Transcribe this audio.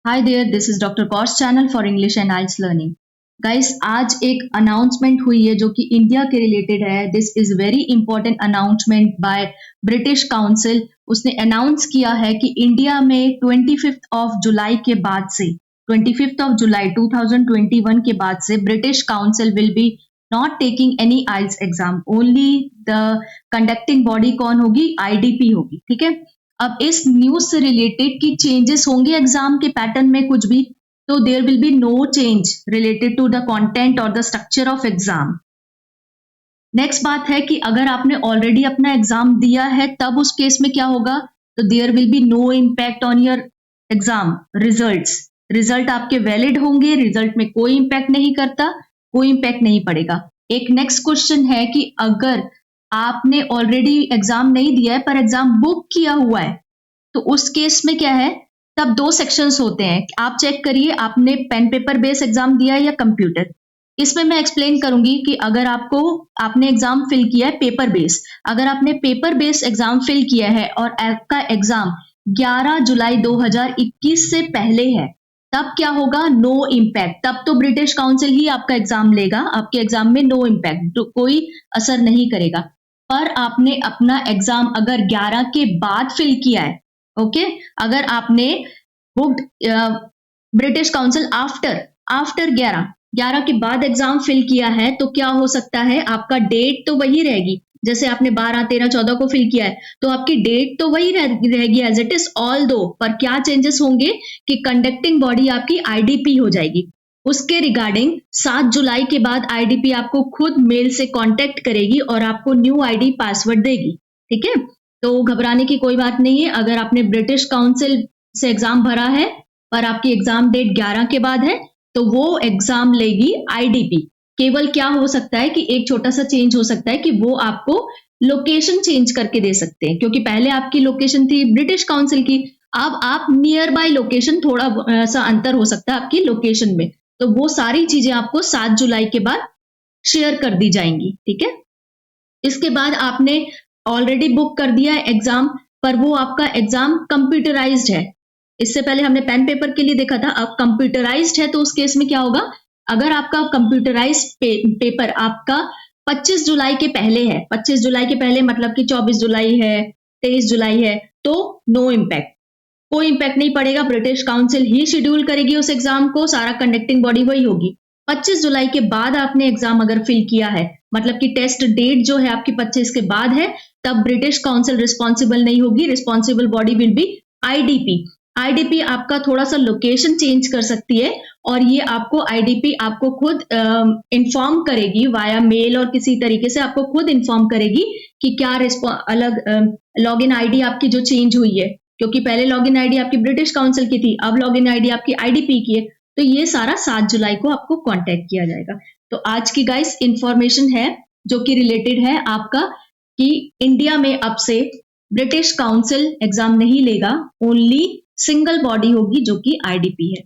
Hi there, this is Dr. Kors channel for English and IELTS learning. Guys, आज एक announcement हुई है जो कि इंडिया के रिलेटेड है. This is very important announcement by British council. उसने अनाउंस किया है कि इंडिया में 25 ऑफ जुलाई के बाद से 25 ऑफ जुलाई 2021 के बाद से British Council will be not taking any IELTS exam. Only the conducting body कौन होगी? आईडीपी होगी. ठीक है. अब इस न्यूज से रिलेटेड की चेंजेस होंगे एग्जाम के पैटर्न में कुछ भी, तो there will be no change related to the content और the structure of exam. Next बात है कि अगर आपने ऑलरेडी अपना एग्जाम दिया है तब उस केस में क्या होगा, तो there will be no impact on your exam results. Result आपके वैलिड होंगे, रिजल्ट में कोई इम्पैक्ट नहीं करता, कोई इम्पैक्ट नहीं पड़ेगा. एक नेक्स्ट क्वेश्चन है कि अगर आपने ऑलरेडी एग्जाम नहीं दिया है पर एग्जाम बुक किया हुआ है, तो उस केस में क्या है, तब दो सेक्शंस होते हैं. आप चेक करिए आपने पेन पेपर बेस एग्जाम दिया है या कंप्यूटर. इसमें मैं एक्सप्लेन करूंगी कि अगर आपने एग्जाम फिल किया है पेपर बेस, अगर आपने पेपर बेस एग्जाम फिल किया है और आपका एग्जाम 11 जुलाई 2021 से पहले है, तब क्या होगा? No impact. तब तो ब्रिटिश काउंसिल ही आपका एग्जाम लेगा, आपके एग्जाम में नो इम्पैक्ट, तो कोई असर नहीं करेगा. पर आपने अपना एग्जाम अगर 11 के बाद फिल किया है, ओके, अगर आपने बुक्ड ब्रिटिश काउंसिल आफ्टर 11 के बाद एग्जाम फिल किया है, तो क्या हो सकता है, आपका डेट तो वही रहेगी. जैसे आपने 12, 13, 14 को फिल किया है तो आपकी डेट तो वही रहेगी एज इट इज. ऑल दो पर क्या चेंजेस होंगे कि कंडक्टिंग बॉडी आपकी आईडीपी हो जाएगी. उसके रिगार्डिंग 7 जुलाई के बाद आईडीपी आपको खुद मेल से कांटेक्ट करेगी और आपको न्यू आईडी पासवर्ड देगी. ठीक है, तो घबराने की कोई बात नहीं है. अगर आपने ब्रिटिश काउंसिल से एग्जाम भरा है पर आपकी एग्जाम डेट 11 के बाद है, तो वो एग्जाम लेगी आईडीपी. केवल क्या हो सकता है कि एक छोटा सा चेंज हो सकता है कि वो आपको लोकेशन चेंज करके दे सकते हैं, क्योंकि पहले आपकी लोकेशन थी ब्रिटिश काउंसिल की, अब आप नियर बाय लोकेशन, थोड़ा सा अंतर हो सकता है आपकी लोकेशन में. तो वो सारी चीजें आपको 7 जुलाई के बाद शेयर कर दी जाएंगी. ठीक है. इसके बाद आपने ऑलरेडी बुक कर दिया है एग्जाम, पर वो आपका एग्जाम कंप्यूटराइज्ड है. इससे पहले हमने पेन पेपर के लिए देखा था, अब कंप्यूटराइज्ड है, तो उस केस में क्या होगा, अगर आपका कंप्यूटराइज्ड पेपर आपका 25 जुलाई के पहले है, 25 जुलाई के पहले मतलब कि 24 जुलाई है, 23 जुलाई है, तो नो इम्पैक्ट, कोई इम्पैक्ट नहीं पड़ेगा. ब्रिटिश काउंसिल ही शेड्यूल करेगी उस एग्जाम को, सारा कंडक्टिंग बॉडी वही होगी. 25 जुलाई के बाद आपने एग्जाम अगर फिल किया है, मतलब कि टेस्ट डेट जो है आपकी 25 के बाद है, तब ब्रिटिश काउंसिल रिस्पॉन्सिबल नहीं होगी. Responsible body will be IDP. IDP आपका थोड़ा सा लोकेशन चेंज कर सकती है और ये आपको आईडीपी आपको खुद इन्फॉर्म करेगी वाया मेल और किसी तरीके से आपको खुद इन्फॉर्म करेगी कि क्या अलग लॉगिन आईडी आपकी जो चेंज हुई है, क्योंकि पहले लॉगिन आईडी आपकी ब्रिटिश काउंसिल की थी, अब लॉगिन आईडी आपकी आईडीपी की है. तो ये सारा 7 जुलाई को आपको कांटेक्ट किया जाएगा. तो आज की गाइस इंफॉर्मेशन है जो कि रिलेटेड है आपका, कि इंडिया में अब से ब्रिटिश काउंसिल एग्जाम नहीं लेगा, ओनली सिंगल बॉडी होगी जो कि आईडीपी है.